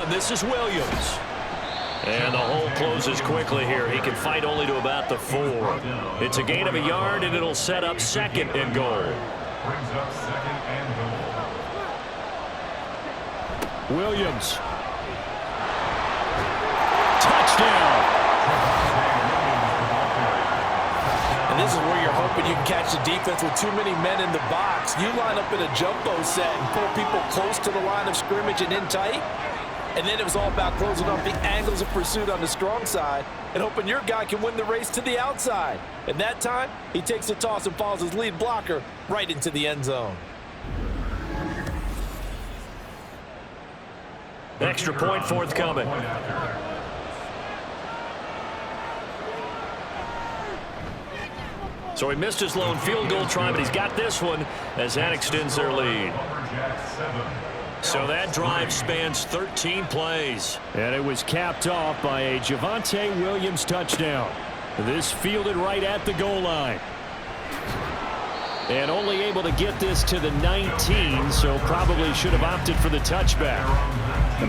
and this is Williams. And the hole closes quickly here. He can fight only to about the 4. It's a gain of a yard, and it'll set up 2nd and goal. Brings up 2nd and goal. Williams. Touchdown. And this is where you're hoping you can catch the defense with too many men in the box. You line up in a jumbo set and pull people close to the line of scrimmage and in tight. And then it was all about closing off the angles of pursuit on the strong side and hoping your guy can win the race to the outside. And that time, he takes the toss and follows his lead blocker right into the end zone. Extra point forthcoming. So he missed his lone field goal try, but he's got this one as that extends their lead. So that drive spans 13 plays. And it was capped off by a Javonte Williams touchdown. This fielded right at the goal line. And only able to get this to the 19, so probably should have opted for the touchback.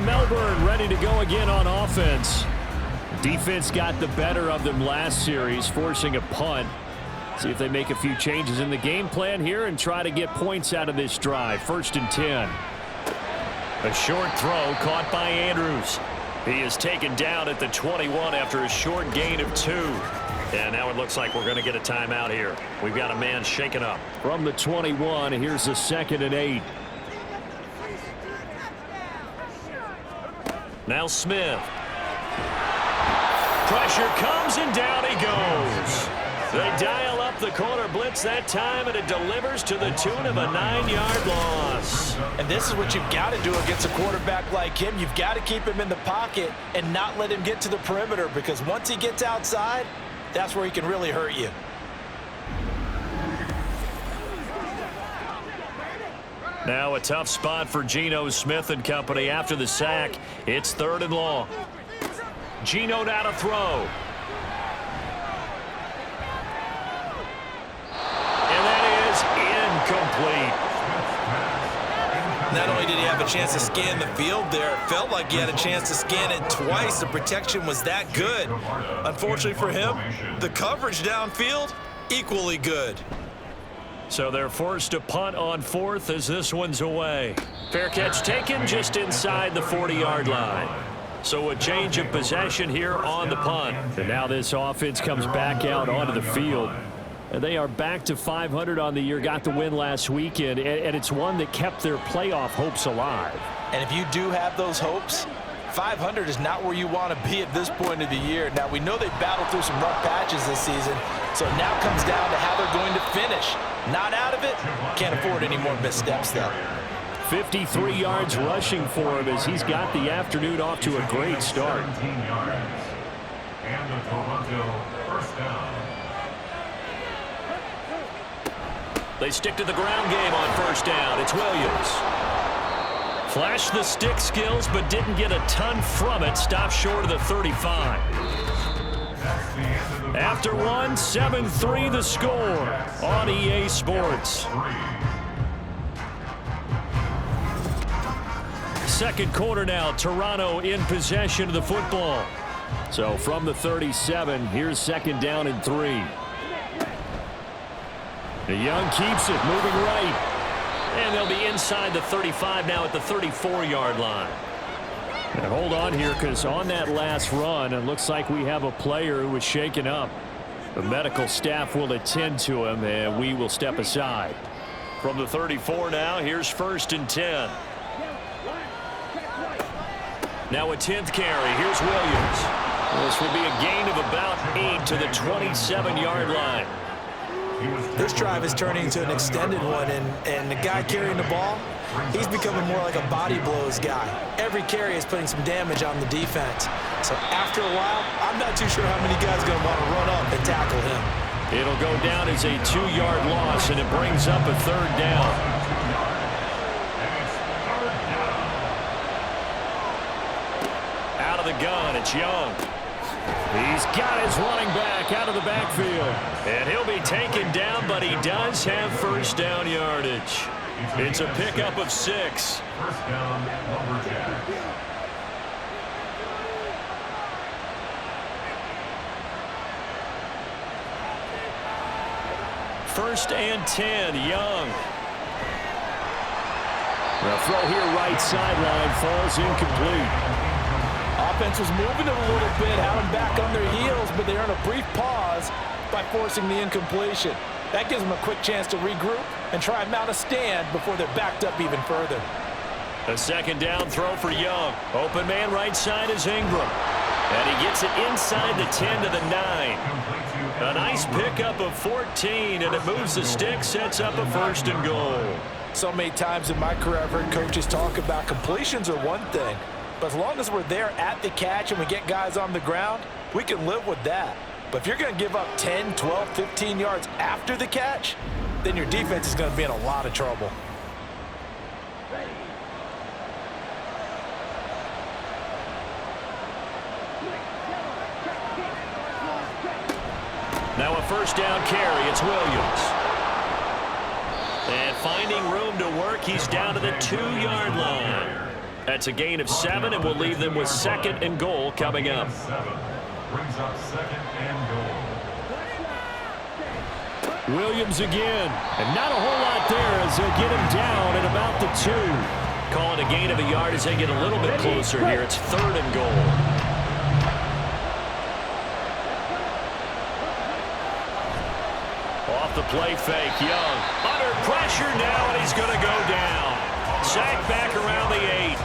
Melbourne ready to go again on offense. Defense got the better of them last series, forcing a punt. See if they make a few changes in the game plan here and try to get points out of this drive. 1st and 10. A short throw caught by Andrews. He is taken down at the 21 after a short gain of 2. And now it looks like we're going to get a timeout here. We've got a man shaken up. From the 21, here's the 2nd and 8. Now Smith. Pressure comes and down he goes. They dial up the corner blitz that time, and it delivers to the tune of a 9-yard loss. And this is what you've got to do against a quarterback like him. You've got to keep him in the pocket and not let him get to the perimeter, because once he gets outside, that's where he can really hurt you. Now a tough spot for Geno Smith and company after the sack. It's 3rd and long. Geno now to throw. Complete. Not only did he have a chance to scan the field there, it felt like he had a chance to scan it twice. The protection was that good. Unfortunately for him, the coverage downfield, equally good. So they're forced to punt on 4th as this one's away. Fair catch taken just inside the 40-yard line. So a change of possession here on the punt. And now this offense comes back out onto the field. And they are back to 500 on the year, got the win last weekend, and it's one that kept their playoff hopes alive. And if you do have those hopes, 500 is not where you want to be at this point of the year. Now, we know they battled through some rough patches this season, so it now comes down to how they're going to finish. Not out of it, can't afford any more missteps, though. 53 yards rushing for him as he's got the afternoon off to a great start. 17 yards. And the Toronto first down. They stick to the ground game on 1st down. It's Williams. Flashed the stick skills, but didn't get a ton from it. Stopped short of the 35. After one, 7-3 the score on EA Sports. 2nd quarter now. Toronto in possession of the football. So from the 37, here's 2nd down and 3. The Young keeps it, moving right. And they'll be inside the 35 now at the 34-yard line. And hold on here, because on that last run, it looks like we have a player who was shaken up. The medical staff will attend to him, and we will step aside. From the 34 now, here's 1st and 10. Now a 10th carry. Here's Williams. This will be a gain of about 8 to the 27-yard line. This drive is turning into an extended one, and the guy carrying the ball, he's becoming more like a body blows guy. Every carry is putting some damage on the defense. So after a while, I'm not too sure how many guys are going to want to run up and tackle him. It'll go down as a 2-yard loss, and it brings up a 3rd down. Out of the gun, it's Young. He's got his running back out of the backfield. And he'll be taken down, but he does have 1st down yardage. It's a pickup of 6. First down, Lumberjacks. 1st and 10. Young. The throw here right sideline falls incomplete. Offense was moving it a little bit, had them back on their heels, but they earned a brief pause by forcing the incompletion. That gives them a quick chance to regroup and try and mount a stand before they're backed up even further. A 2nd down throw for Young. Open man right side is Ingram. And he gets it inside the 10 to the 9. A nice pickup of 14, and it moves the stick, sets up a 1st and goal. So many times in my career I've heard coaches talk about completions are one thing, but as long as we're there at the catch and we get guys on the ground, we can live with that. But if you're going to give up 10, 12, 15 yards after the catch, then your defense is going to be in a lot of trouble. Now a 1st down carry. It's Williams. And finding room to work, he's down to the 2-yard line. That's a gain of 7, and we'll leave them with 2nd and goal coming up. Brings up 2nd and goal. Williams again. And not a whole lot there as they'll get him down at about the 2. Call it a gain of a yard as they get a little bit closer here. It's 3rd and goal. Off the play fake, Young. Under pressure now, and he's going to go down. Sack back around the 8.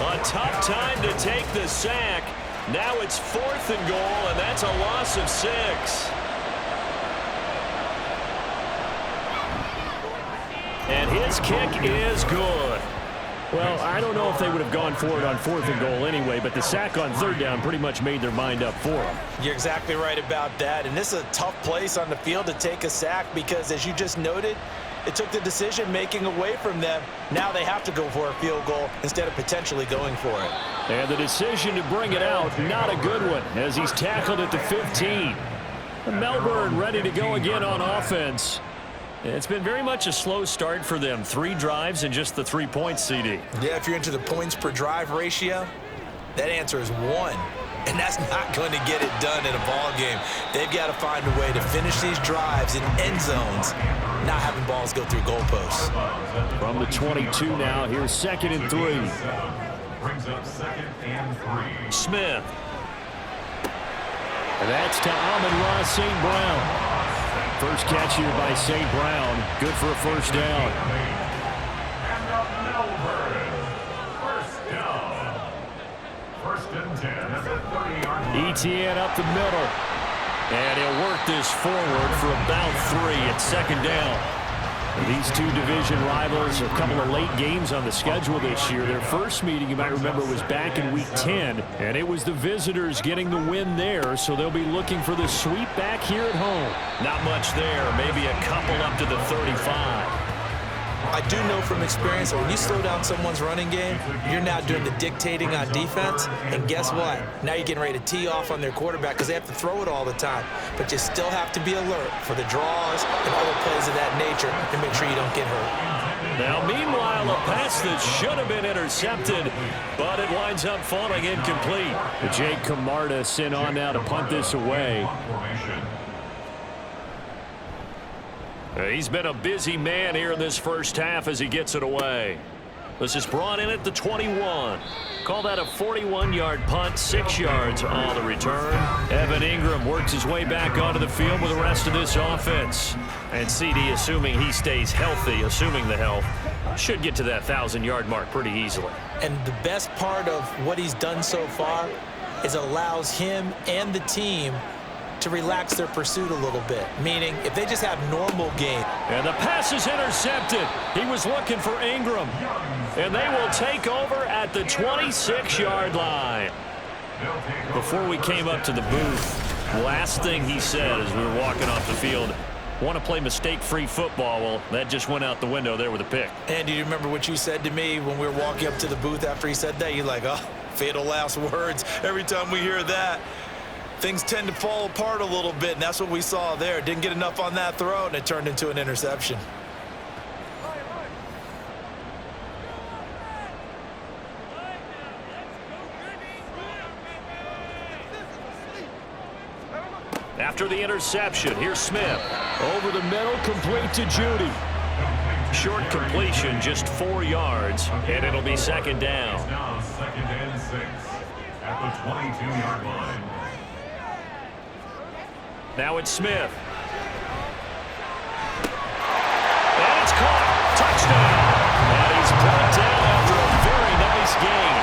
A tough time to take the sack. Now it's 4th and goal, and that's a loss of 6. And his kick is good. Well, I don't know if they would have gone for it on 4th and goal anyway, but the sack on 3rd down pretty much made their mind up for them. You're exactly right about that, and this is a tough place on the field to take a sack because, as you just noted, it took the decision-making away from them. Now they have to go for a field goal instead of potentially going for it. And the decision to bring it out, not a good one, as he's tackled at the 15. Melbourne ready to go again on offense. It's been very much a slow start for them. 3 drives and just the 3 points, CD. Yeah, if you're into the points per drive ratio, that answer is 1. And that's not going to get it done in a ball game. They've got to find a way to finish these drives in end zones, not having balls go through goalposts. From the 22 now, here's 2nd and 3. Brings up 2nd and 3. Smith. And that's to Amon-Ra St. Brown. First catch here by St. Brown. Good for a 1st down. And up Melbourne. 1st down. 1st and 10 at the 30-yard line. ETN up the middle. And he'll work this forward for about 3 at 2nd down. These two division rivals, a couple of late games on the schedule this year. Their first meeting, you might remember, was back in Week 10, and it was the visitors getting the win there, so they'll be looking for the sweep back here at home. Not much there, maybe a couple up to the 35. I do know from experience that when you slow down someone's running game, you're now doing the dictating on defense, and guess what? Now you're getting ready to tee off on their quarterback because they have to throw it all the time. But you still have to be alert for the draws and other plays of that nature and make sure you don't get hurt. Now, meanwhile, a pass that should have been intercepted, but it winds up falling incomplete. Jake Camarda sent on now to punt this away. He's been a busy man here in this first half as he gets it away. This is brought in at the 21. Call that a 41-yard punt, 6 yards on the return. Evan Ingram works his way back onto the field with the rest of this offense. And CD, assuming he stays healthy, assuming the health, should get to that 1,000-yard mark pretty easily. And the best part of what he's done so far is allows him and the team to relax their pursuit a little bit, meaning if they just have normal game. And the pass is intercepted. He was looking for Ingram. And they will take over at the 26-yard line. Before we came up to the booth, last thing he said as we were walking off the field, want to play mistake-free football. Well, that just went out the window there with a pick. And do you remember what you said to me when we were walking up to the booth after he said that? You're like, oh, fatal last words. Every time we hear that, things tend to fall apart a little bit, and that's what we saw there. Didn't get enough on that throw, and it turned into an interception. After the interception, here's Smith. Over the middle, complete to Judy. Short completion, just 4 yards, and it'll be second down. It's now 2nd and 6 at the 22-yard line. Now it's Smith. And it's caught. Touchdown. And he's brought down after a very nice gain.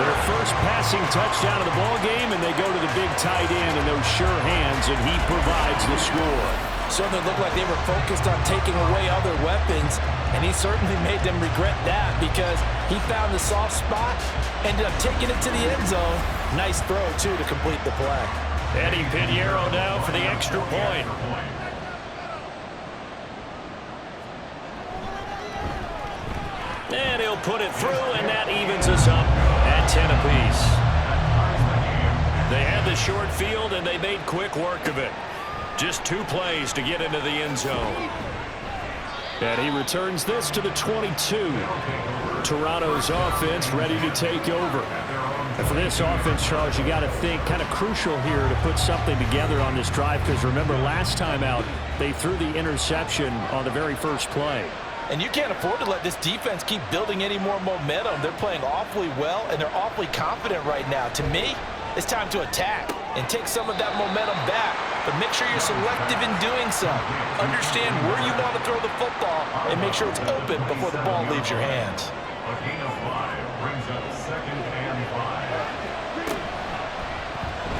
Their first passing touchdown of the ball game, and they go to the big tight end in those sure hands, and he provides the score. Certainly looked like they were focused on taking away other weapons, and he certainly made them regret that because he found the soft spot, ended up taking it to the end zone. Nice throw, too, to complete the play. Eddie Pinheiro down for the extra point. And he'll put it through, and that evens us up at 10 apiece. They had the short field, and they made quick work of it. Just 2 plays to get into the end zone. And he returns this to the 22. Toronto's offense ready to take over. And for this offense, Charles, you got to think kind of crucial here to put something together on this drive because remember last time out, they threw the interception on the very first play. And you can't afford to let this defense keep building any more momentum. They're playing awfully well, and they're awfully confident right now. To me, it's time to attack and take some of that momentum back. But make sure you're selective in doing so. Understand where you want to throw the football and make sure it's open before the ball leaves your hands. A gain of 5 brings up 2nd and 5.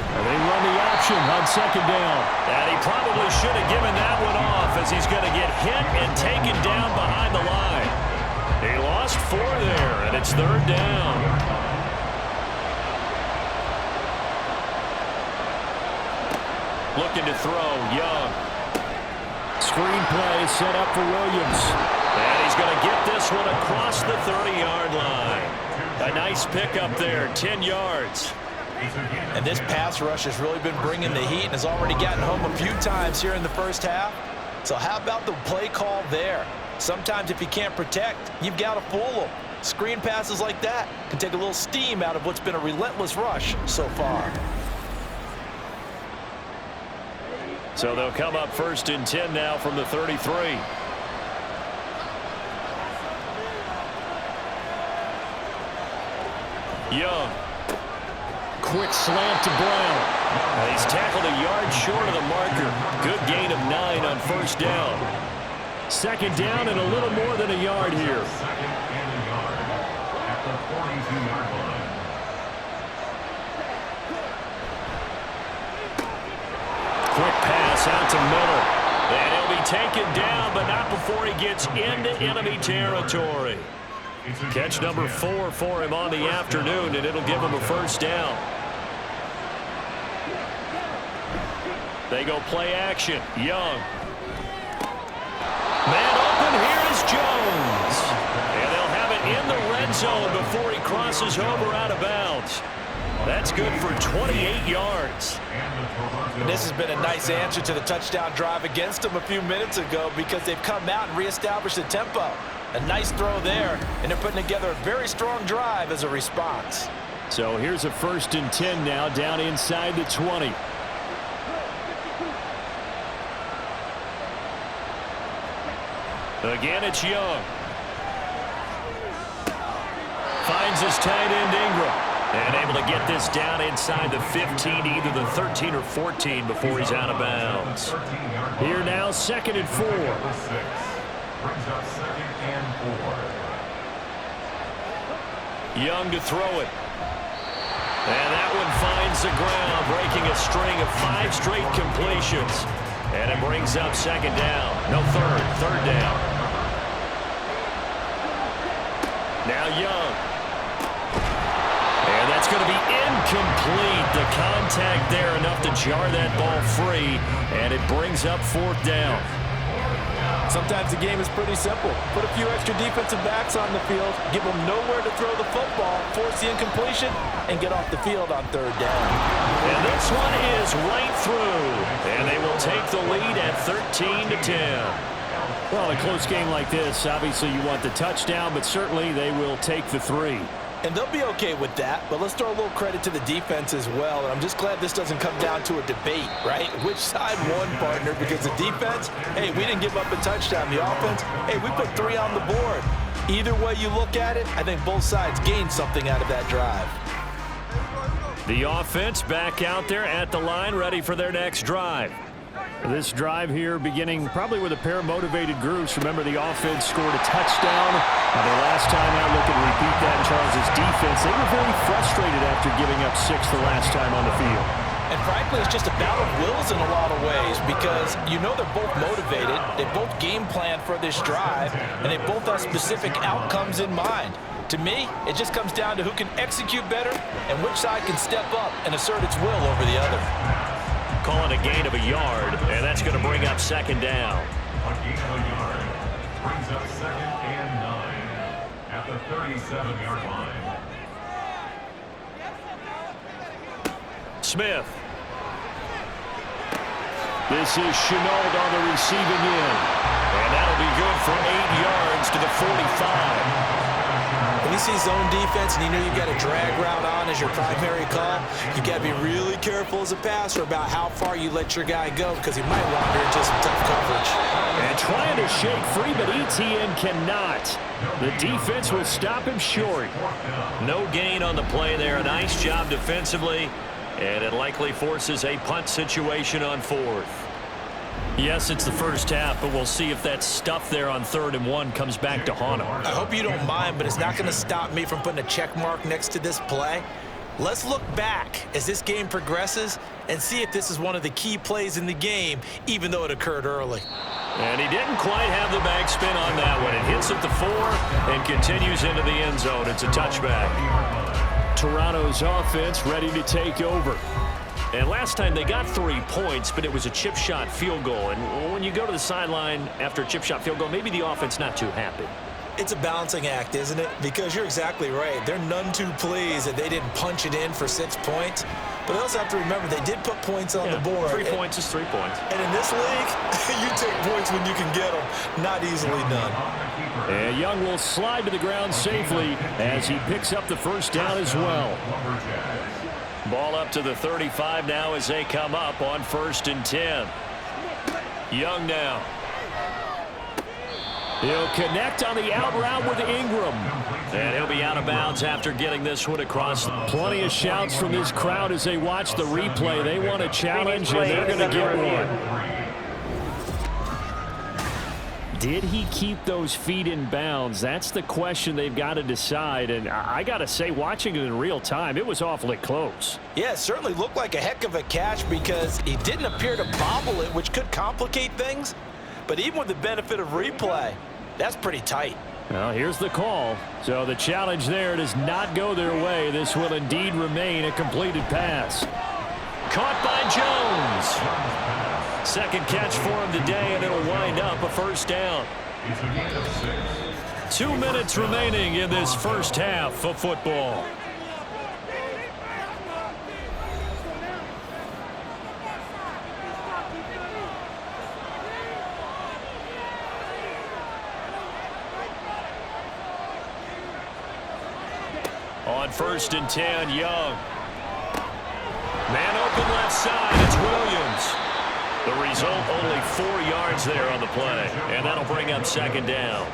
And they run the option on 2nd down. And he probably should have given that one off as he's going to get hit and taken down behind the line. He lost 4 there, and it's 3rd down. Looking to throw, Young. Screen play set up for Williams. And he's going to get this one across the 30-yard line. A nice pickup there, 10 yards. And this pass rush has really been bringing the heat and has already gotten home a few times here in the first half. So how about the play call there? Sometimes if you can't protect, you've got to fool them. Screen passes like that can take a little steam out of what's been a relentless rush so far. So they'll come up 1st and 10 now from the 33. Young. Quick slant to Brown. And he's tackled a yard short of the marker. Good gain of 9 on 1st down. 2nd down and a little more than a yard here. 2nd and a yard at the 42-yard line. Quick pass out to Miller. And he'll be taken down, but not before he gets into enemy territory. Catch number 4 for him on the afternoon, and it'll give him a 1st down. They go play action. Young. Man open, here is Jones. And they'll have it in the red zone before he crosses over out of bounds. That's good for 28 yards. And this has been a nice answer to the touchdown drive against them a few minutes ago because they've come out and reestablished the tempo. A nice throw there, and they're putting together a very strong drive as a response. So here's a 1st and 10 now down inside the 20. Again, it's Young. Finds his tight end Ingram. And able to get this down inside the 15, either the 13 or 14 before he's out of bounds. Here now, 2nd and 4. Brings up 2nd and 4. Young to throw it. And that one finds the ground, breaking a string of 5 straight completions. And it brings up 2nd down. No, 3rd down. Now Young. And that's going to be incomplete. The contact there enough to jar that ball free. And it brings up 4th down. Sometimes the game is pretty simple. Put a few extra defensive backs on the field, give them nowhere to throw the football, force the incompletion, and get off the field on 3rd down. And this one is right through. And they will take the lead at 13-10. Well, a close game like this, obviously you want the touchdown, but certainly they will take the 3. And they'll be okay with that, but let's throw a little credit to the defense as well. And I'm just glad this doesn't come down to a debate, right? Which side won, partner? Because the defense, hey, we didn't give up a touchdown. The offense, hey, we put 3 on the board. Either way you look at it, I think both sides gained something out of that drive. The offense back out there at the line, ready for their next drive. This drive here beginning probably with a pair of motivated groups. Remember, the offense scored a touchdown. Their last time out, looking to repeat that in Charles' defense. They were very frustrated after giving up 6 the last time on the field. And frankly, it's just a battle of wills in a lot of ways because you know they're both motivated. They both game plan for this drive, and they both have specific outcomes in mind. To me, it just comes down to who can execute better and which side can step up and assert its will over the other. Calling a gain of a yard, and that's going to bring up second down. A gain of a yard brings up 2nd and 9 at the 37-yard line. Smith. This is Chenault on the receiving end. And that'll be good for 8 yards to the 45. When you see zone defense and you know you've got a drag route on as your primary call, you got to be really careful as a passer about how far you let your guy go because he might wander into some tough coverage. And trying to shake free, but ETN cannot. The defense will stop him short. No gain on the play there. A nice job defensively, and it likely forces a punt situation on 4th. Yes, it's the first half, but we'll see if that stuff there on 3rd and 1 comes back to haunt him. I hope you don't mind, but it's not going to stop me from putting a check mark next to this play. Let's look back as this game progresses and see if this is one of the key plays in the game, even though it occurred early. And he didn't quite have the back spin on that one. It hits at the 4 and continues into the end zone. It's a touchback. Toronto's offense ready to take over. And last time they got 3 points, but it was a chip shot field goal. And when you go to the sideline after a chip shot field goal, maybe the offense not too happy. It's a balancing act, isn't it? Because you're exactly right. They're none too pleased that they didn't punch it in for 6 points. But they also have to remember they did put points on the board. 3 points is 3 points. And in this league, you take points when you can get them. Not easily done. And Young will slide to the ground safely as he picks up the first down as well. Ball up to the 35 now as they come up on 1st and 10. Young now. He'll connect on the out route with Ingram. And he'll be out of bounds after getting this one across. Plenty of shouts from this crowd as they watch the replay. They want a challenge, and they're going to get one. Did he keep those feet in bounds? That's the question they've got to decide. And I got to say, watching it in real time, it was awfully close. Yeah, it certainly looked like a heck of a catch because he didn't appear to bobble it, which could complicate things. But even with the benefit of replay, that's pretty tight. Well, here's the call. So the challenge there does not go their way. This will indeed remain a completed pass. Caught by Jones. Second catch for him today, and it'll wind up a first down. 2 minutes remaining in this first half of football. On 1st and 10, Young. Man open left side, it's Williams. The result, only 4 yards there on the play, and that'll bring up second down.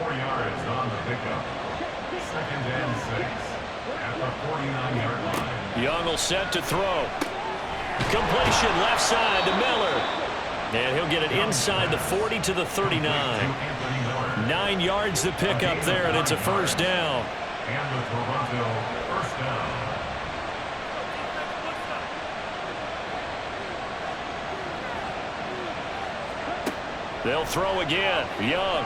4 yards on the pickup. 2nd and 6 at the 49-yard line. Young will set to throw. Completion left side to Miller. And he'll get it inside the 40 to the 39. 9 yards to pick up there, and it's a first down. And the Toronto first down. They'll throw again. Young.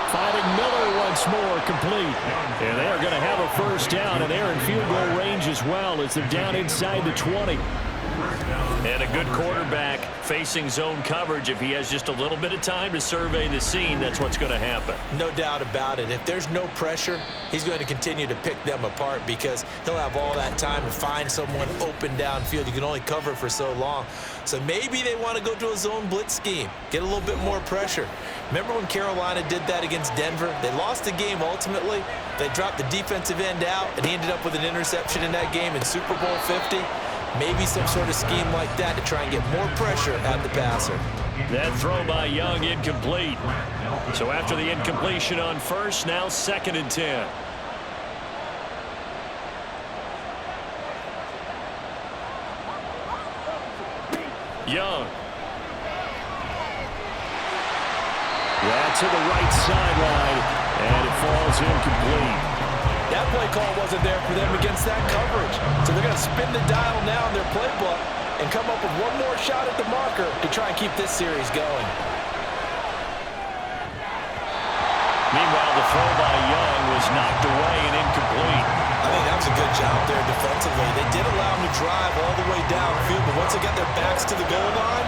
Finding Miller once more, complete. And they are going to have a first down, and they're in field goal range as well as they're down inside the 20. And a good quarterback facing zone coverage, if he has just a little bit of time to survey the scene, that's what's going to happen. No doubt about it. If there's no pressure, he's going to continue to pick them apart because he'll have all that time to find someone open downfield. You can only cover for so long. So maybe they want to go to a zone blitz scheme, get a little bit more pressure. Remember when Carolina did that against Denver? They lost the game ultimately. They dropped the defensive end out, and he ended up with an interception in that game in Super Bowl 50. Maybe some sort of scheme like that to try and get more pressure at the passer. That throw by Young incomplete. So after the incompletion on first, now 2nd and 10. Young. That's to the right sideline, and it falls incomplete. That play call wasn't there for them against that coverage. So they're going to spin the dial now in their playbook and come up with one more shot at the marker to try and keep this series going. Meanwhile, the throw by Young was knocked away and incomplete. I think that was a good job there defensively. They did allow them to drive all the way downfield, but once they got their backs to the goal line,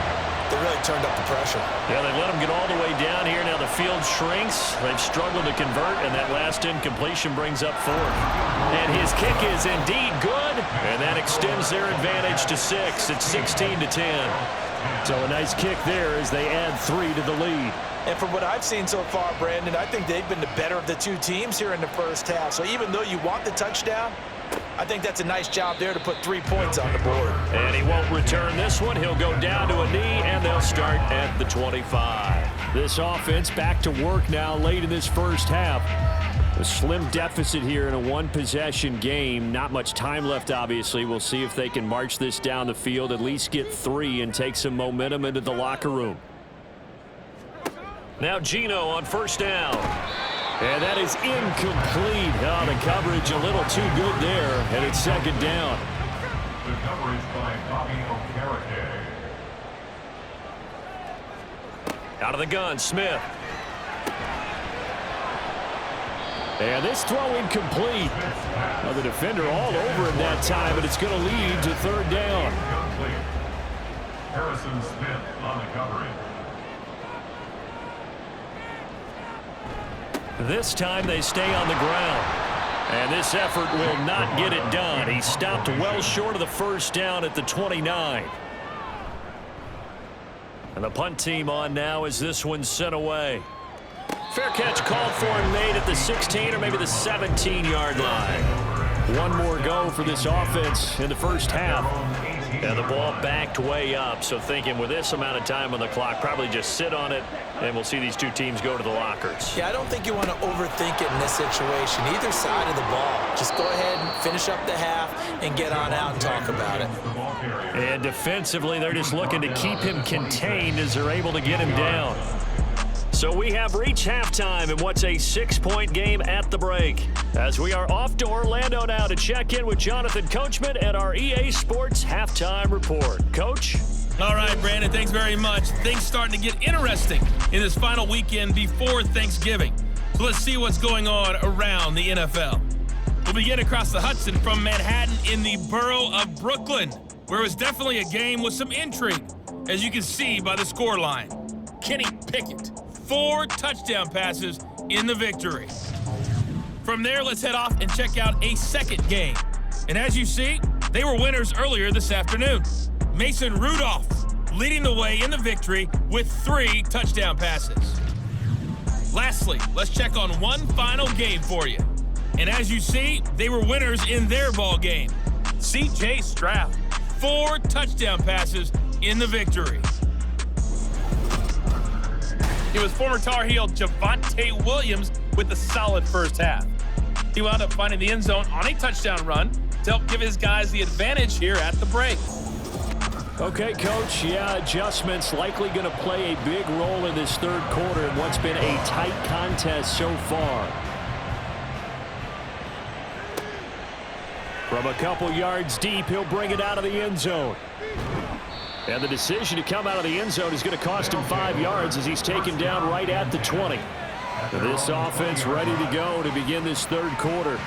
they really turned up the pressure. Yeah, they let them get all the way down here. Now the field shrinks. They've struggled to convert, and that last incompletion brings up 4th. And his kick is indeed good, and that extends their advantage to 6. It's 16 to 10. So a nice kick there as they add 3 to the lead. And from what I've seen so far, Brandon, I think they've been the better of the two teams here in the first half. So even though you want the touchdown, I think that's a nice job there to put 3 points on the board. And he won't return this one. He'll go down to a knee, and they'll start at the 25. This offense back to work now late in this first half. A slim deficit here in a one-possession game. Not much time left, obviously. We'll see if they can march this down the field, at least get 3, and take some momentum into the locker room. Now Gino on first down. And that is incomplete. Oh, the coverage a little too good there, and it's 2nd down. The coverage by Bobby Okereke. Out of the gun, Smith. And this throw incomplete. Now the defender all over him that time, but it's going to lead to 3rd down. Incomplete. Harrison Smith on the coverage. This time they stay on the ground. And this effort will not get it done. He stopped well short of the first down at the 29. And the punt team on now as this one's sent away. Fair catch called for and made at the 16 or maybe the 17-yard line. One more go for this offense in the first half. And the ball backed way up. So thinking with this amount of time on the clock, probably just sit on it, and we'll see these two teams go to the lockers. Yeah, I don't think you want to overthink it in this situation. Either side of the ball. Just go ahead and finish up the half and get on out and talk about it. And defensively, they're just looking to keep him contained as they're able to get him down. So we have reached halftime in what's a 6-point game at the break. As we are off to Orlando now to check in with Jonathan Coachman at our EA Sports Halftime Report. Coach? All right, Brandon, thanks very much. Things starting to get interesting in this final weekend before Thanksgiving. So let's see what's going on around the NFL. We'll begin across the Hudson from Manhattan in the borough of Brooklyn, where it was definitely a game with some intrigue, as you can see by the scoreline. Kenny Pickett, 4 touchdown passes in the victory. From there, let's head off and check out a second game. And as you see, they were winners earlier this afternoon. Mason Rudolph leading the way in the victory with 3 touchdown passes. Lastly, let's check on one final game for you. And as you see, they were winners in their ball game. C.J. Stroud, 4 touchdown passes in the victory. It was former Tar Heel Javonte Williams with a solid first half. He wound up finding the end zone on a touchdown run to help give his guys the advantage here at the break. Okay, Coach, yeah, adjustments likely going to play a big role in this third quarter in what's been a tight contest so far. From a couple yards deep, he'll bring it out of the end zone. And the decision to come out of the end zone is going to cost him 5 yards as he's taken down right at the 20. This offense ready to go to begin this third quarter.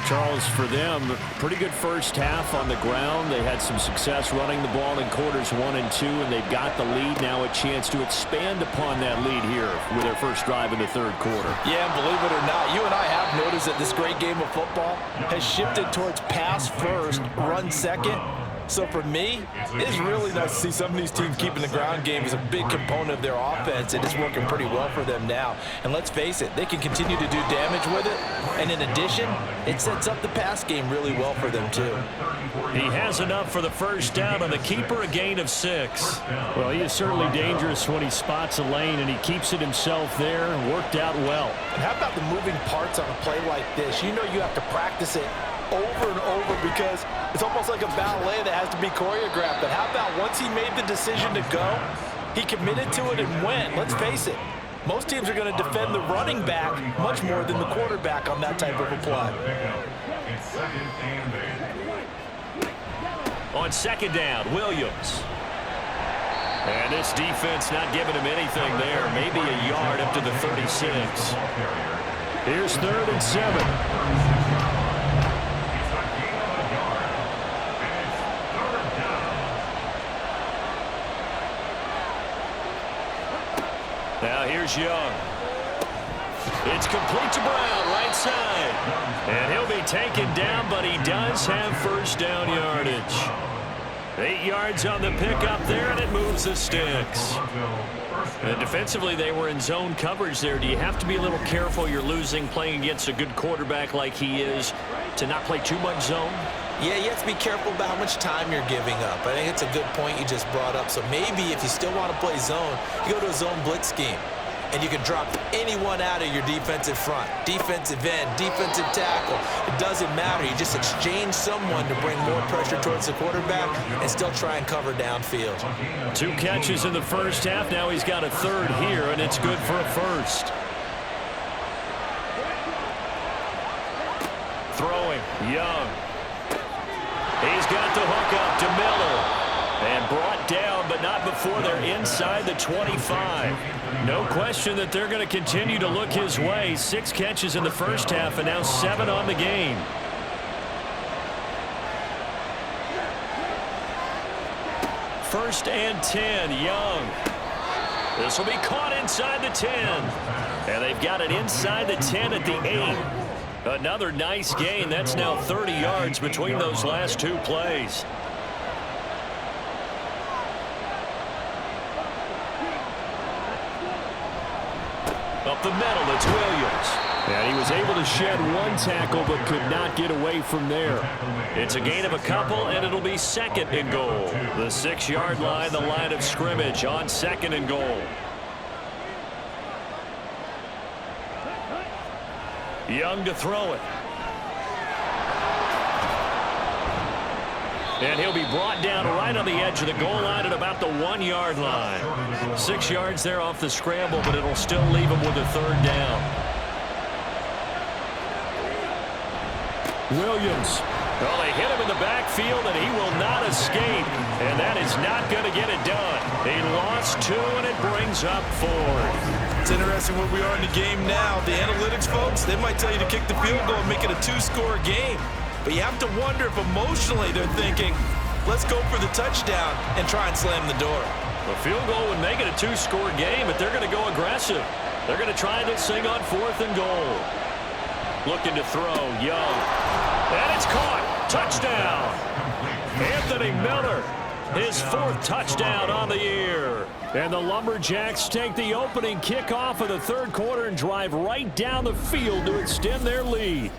Charles, for them, pretty good first half on the ground. They had some success running the ball in quarters 1 and 2, and they've got the lead. Now a chance to expand upon that lead here with their first drive in the third quarter. Yeah, believe it or not, you and I have noticed that this great game of football has shifted towards pass first, run second. So for me, it's really nice to see some of these teams keeping the ground game as a big component of their offense, and it's working pretty well for them now. And let's face it, they can continue to do damage with it. And in addition, it sets up the pass game really well for them too. He has enough for the first down on the keeper, a gain of 6. Well, he is certainly dangerous when he spots a lane, and he keeps it himself there. Worked out well. And how about the moving parts on a play like this? You know you have to practice it over and over because it's almost like a ballet that has to be choreographed. But how about once he made the decision to go, he committed to it and went. Let's face it, most teams are going to defend the running back much more than the quarterback on that type of a play. On second down, Williams. And this defense not giving him anything there. Maybe a yard up to the 36. Here's 3rd and 7. Now here's Young. It's complete to Brown, right side. And he'll be taken down, but he does have first down yardage. 8 yards on the pickup there, and it moves the sticks. And defensively, they were in zone coverage there. Do you have to be a little careful? You're losing playing against a good quarterback like he is to not play too much zone? Yeah, you have to be careful about how much time you're giving up. I think it's a good point you just brought up. So maybe if you still want to play zone, you go to a zone blitz scheme. And you can drop anyone out of your defensive front. Defensive end, defensive tackle. It doesn't matter. You just exchange someone to bring more pressure towards the quarterback and still try and cover downfield. 2 catches in the first half. Now he's got a 3rd here, and it's good for a first. Throwing, Young. He's got the hook up to Miller. And brought down, but not before they're inside the 25. No question that they're going to continue to look his way. 6 catches in the first half, and now 7 on the game. First and 10, Young. This will be caught inside the 10. And they've got it inside the 10 at the 8. Another nice gain. That's now 30 yards between those last 2 plays. Up the middle, it's Williams. And he was able to shed 1 tackle but could not get away from there. It's a gain of a couple, and it'll be 2nd and goal. The 6-yard line, the line of scrimmage on 2nd and goal. Young to throw it. And he'll be brought down right on the edge of the goal line at about the 1-yard line. 6 yards there off the scramble, but it'll still leave him with a 3rd down. Williams. Well, they hit him in the backfield, and he will not escape. And that is not going to get it done. He lost 2, and it brings up 4th. It's interesting where we are in the game now. The analytics folks, they might tell you to kick the field goal and make it a 2-score game. But you have to wonder if emotionally they're thinking, let's go for the touchdown and try and slam the door. A field goal would make it a 2-score game, but they're going to go aggressive. They're going to try this thing on 4th and goal. Looking to throw, Young. And it's caught. Touchdown. Anthony Miller, his 4th touchdown on the year. And the Lumberjacks take the opening kickoff of the 3rd quarter and drive right down the field to extend their lead.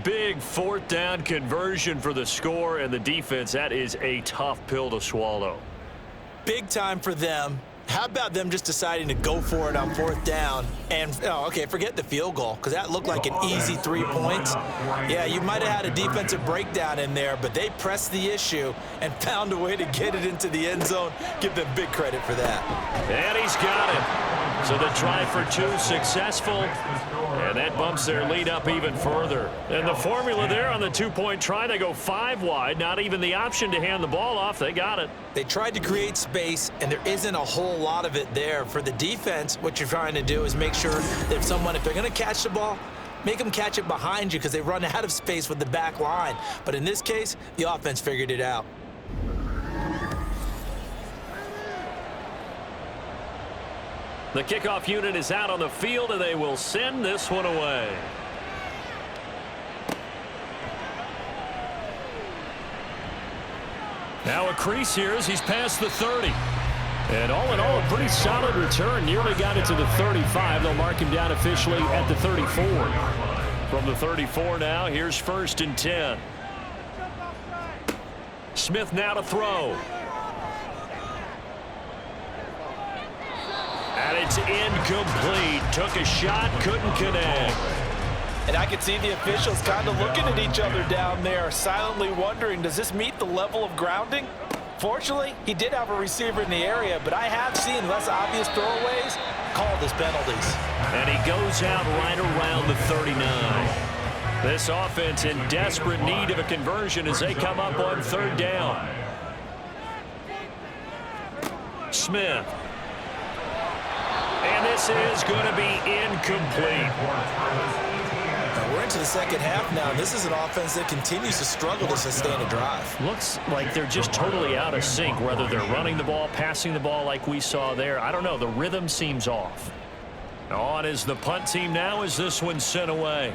Big 4th down conversion for the score, and the defense, that is a tough pill to swallow. Big time for them. How about them just deciding to go for it on 4th down? And, okay, forget the field goal, because that looked like an easy 3 points. Yeah, you might have had a defensive breakdown in there, but they pressed the issue and found a way to get it into the end zone. Give them big credit for that. And he's got it. So the try for 2 successful, and that bumps their lead up even further. And the formula there on the 2-point try, they go 5 wide, not even the option to hand the ball off. They got it. They tried to create space, and there isn't a whole lot of it there. For the defense, what you're trying to do is make sure that if they're going to catch the ball, Make them catch it behind you because they run out of space with the back line. But in this case, the offense figured it out. The kickoff unit is out on the field, and they will send this one away. Now a crease here as he's past the 30. And all in all, a pretty solid return. Nearly got it to the 35. They'll mark him down officially at the 34. From the 34 now, here's 1st and 10. Smith now to throw. And it's incomplete. Took a shot, couldn't connect. And I could see the officials kind of looking at each other down there, silently wondering, does this meet the level of grounding? Fortunately, he did have a receiver in the area, but I have seen less obvious throwaways called as penalties. And he goes out right around the 39. This offense in desperate need of a conversion as they come up on 3rd down. Smith. And this is going to be incomplete. We're into the second half now. This is an offense that continues to struggle to sustain a drive. Looks like they're just totally out of sync, whether they're running the ball, passing the ball like we saw there. I don't know. The rhythm seems off. On is the punt team now as this one's sent away.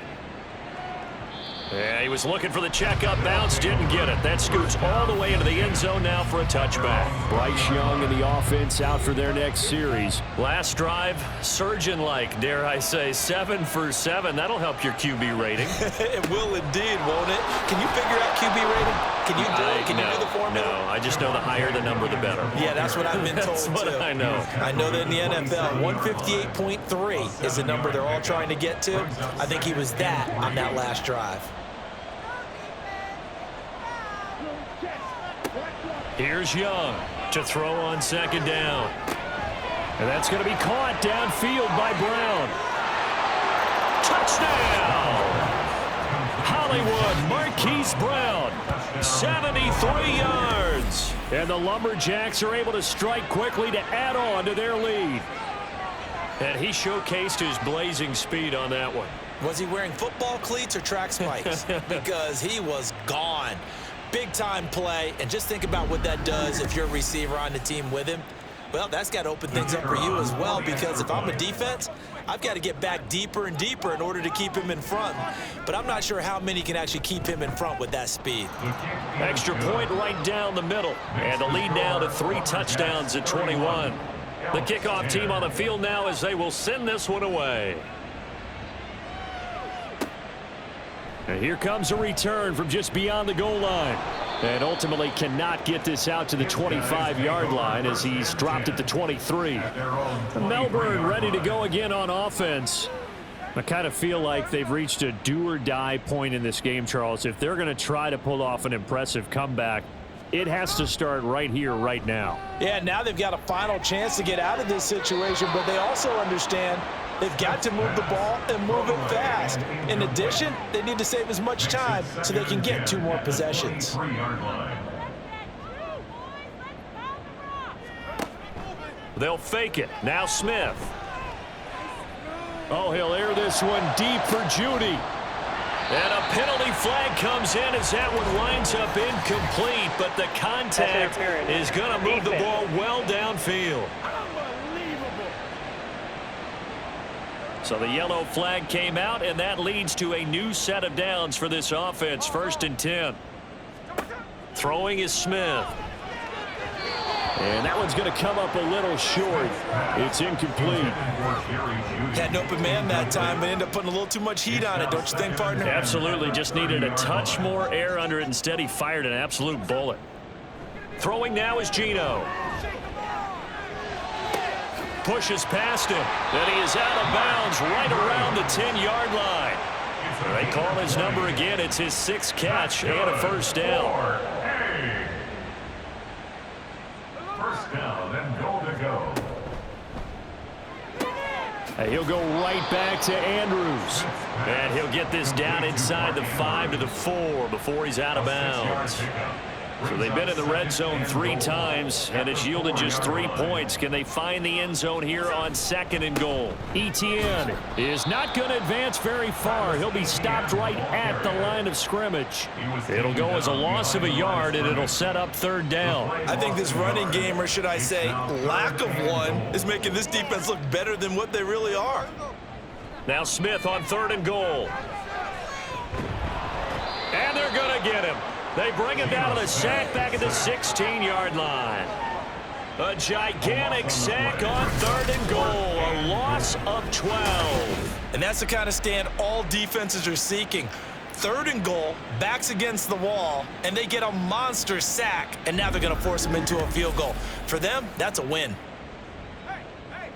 Yeah, he was looking for the check-up bounce, didn't get it. That scoots all the way into the end zone now for a touchback. Bryce Young and the offense out for their next series. Last drive, surgeon-like, dare I say, 7 for 7. That'll help your QB rating. It will indeed, won't it? Can you figure out QB rating? Can you do it? Can you do the formula? No, I just know the higher the number, the better. Yeah, that's what I've been told, That's what too. I know. I know that in the NFL, 158.3 is the number they're all trying to get to. I think he was that on that last drive. Here's Young to throw on 2nd down. And that's going to be caught downfield by Brown. Touchdown! Hollywood Marquise Brown, 73 yards. And the Lumberjacks are able to strike quickly to add on to their lead. And he showcased his blazing speed on that one. Was he wearing football cleats or track spikes? Because he was gone. Big-time play, and just think about what that does if you're a receiver on the team with him. Well, that's got to open things up for you as well, because if I'm a defense, I've got to get back deeper and deeper in order to keep him in front. But I'm not sure how many can actually keep him in front with that speed. Extra point right down the middle, and the lead now to 3 touchdowns at 21. The kickoff team on the field now as they will send this one away. And here comes a return from just beyond the goal line. And ultimately cannot get this out to the 25-yard line as he's dropped at the 23. Melbourne ready to go again on offense. I kind of feel like they've reached a do-or-die point in this game, Charles. If they're going to try to pull off an impressive comeback, it has to start right here, right now. Yeah, now they've got a final chance to get out of this situation, but they also understand they've got to move the ball and move it fast. In addition, they need to save as much time so they can get 2 more possessions. They'll fake it. Now Smith. Oh, he'll air this one deep for Judy. And a penalty flag comes in as that one winds up incomplete, but the contact is going to move the ball well downfield. So the yellow flag came out, and that leads to a new set of downs for this offense. 1st and 10. Throwing is Smith. And that one's going to come up a little short. It's incomplete. Had an open man that time, but ended up putting a little too much heat on it, don't you think, partner? Absolutely. Just needed a touch more air under it. Instead, he fired an absolute bullet. Throwing now is Gino. Pushes past him. Then he is out of bounds right around the 10-yard line. They call his number again. It's his 6th catch and a 1st down. First down and goal to go. And he'll go right back to Andrews. And he'll get this down inside the 5 to the 4 before he's out of bounds. So they've been in the red zone 3 times, and it's yielded just 3 points. Can they find the end zone here on 2nd and goal? Etienne is not going to advance very far. He'll be stopped right at the line of scrimmage. It'll go as a loss of a yard, and it'll set up 3rd down. I think this running game, or should I say lack of one, is making this defense look better than what they really are. Now Smith on 3rd and goal. And they're going to get him. They bring him down to the sack back at the 16-yard line. A gigantic sack on 3rd and goal. A loss of 12. And that's the kind of stand all defenses are seeking. 3rd and goal, backs against the wall, and they get a monster sack. And now they're going to force them into a field goal. For them, that's a win.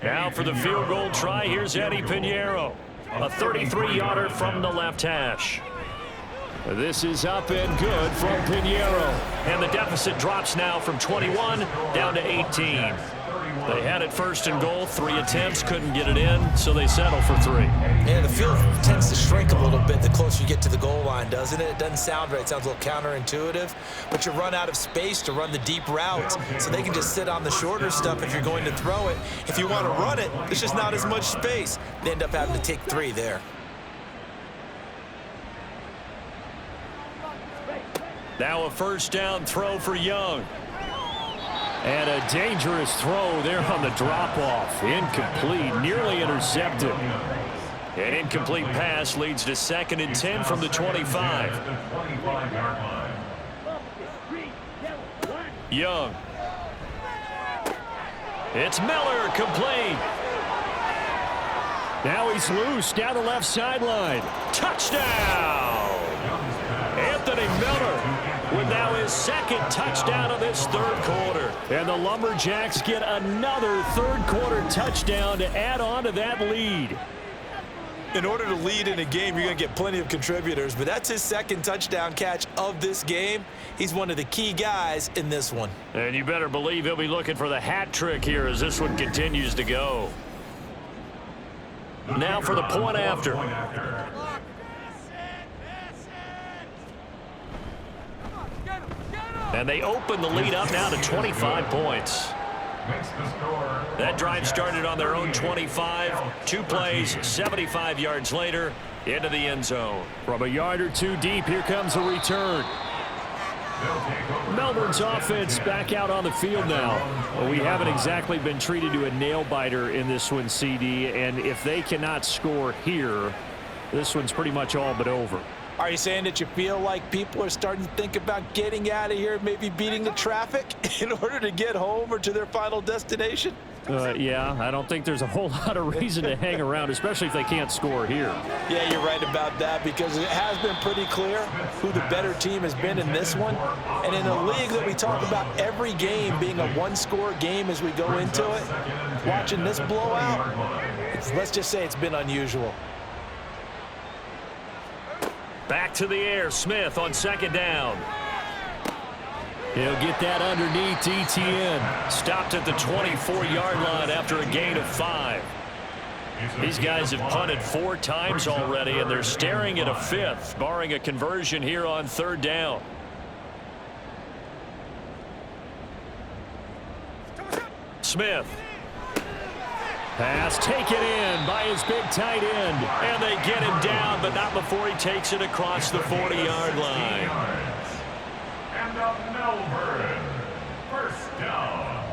Now for the field goal try, here's Eddie Pinheiro. A 33-yarder from the left hash. This is up and good from Pinheiro. And the deficit drops now from 21 down to 18. They had it 1st and goal, 3 attempts, couldn't get it in, so they settle for 3. Yeah, the field tends to shrink a little bit the closer you get to the goal line, doesn't it? It doesn't sound right. It sounds a little counterintuitive, but you run out of space to run the deep routes, so they can just sit on the shorter stuff if you're going to throw it. If you want to run it, there's just not as much space. They end up having to take 3 there. Now a 1st down throw for Young. And a dangerous throw there on the drop-off. Incomplete, nearly intercepted. An incomplete pass leads to 2nd and 10 from the 25. Young. It's Miller, complete. Now he's loose down the left sideline. Touchdown! Anthony Miller with now his 2nd touchdown of this 3rd quarter. And the Lumberjacks get another 3rd quarter touchdown to add on to that lead. In order to lead in a game, you're going to get plenty of contributors, but that's his 2nd touchdown catch of this game. He's one of the key guys in this one. And you better believe he'll be looking for the hat trick here as this one continues to go. Now for the point after. And they open the lead up now to 25 points. That drive started on their own 25. 2 plays, 75 yards later, into the end zone. From a yard or 2 deep, here comes a return. Melbourne's offense back out on the field now. Well, we haven't exactly been treated to a nail-biter in this one, CD, and if they cannot score here, this one's pretty much all but over. Are you saying that you feel like people are starting to think about getting out of here, maybe beating the traffic in order to get home or to their final destination? Yeah, I don't think there's a whole lot of reason to hang around, especially if they can't score here. Yeah, you're right about that, because it has been pretty clear who the better team has been in this one. And in a league that we talk about every game being a 1-score game as we go into it, watching this blowout, let's just say it's been unusual. Back to the air, Smith on 2nd down. He'll get that underneath Etienne. Stopped at the 24-yard line after a gain of 5. These guys have punted 4 times already, and they're staring at a 5th, barring a conversion here on 3rd down. Smith. Pass taken in by his big tight end. And they get him down, but not before he takes it across the 40-yard line. And a Melbourne 1st down.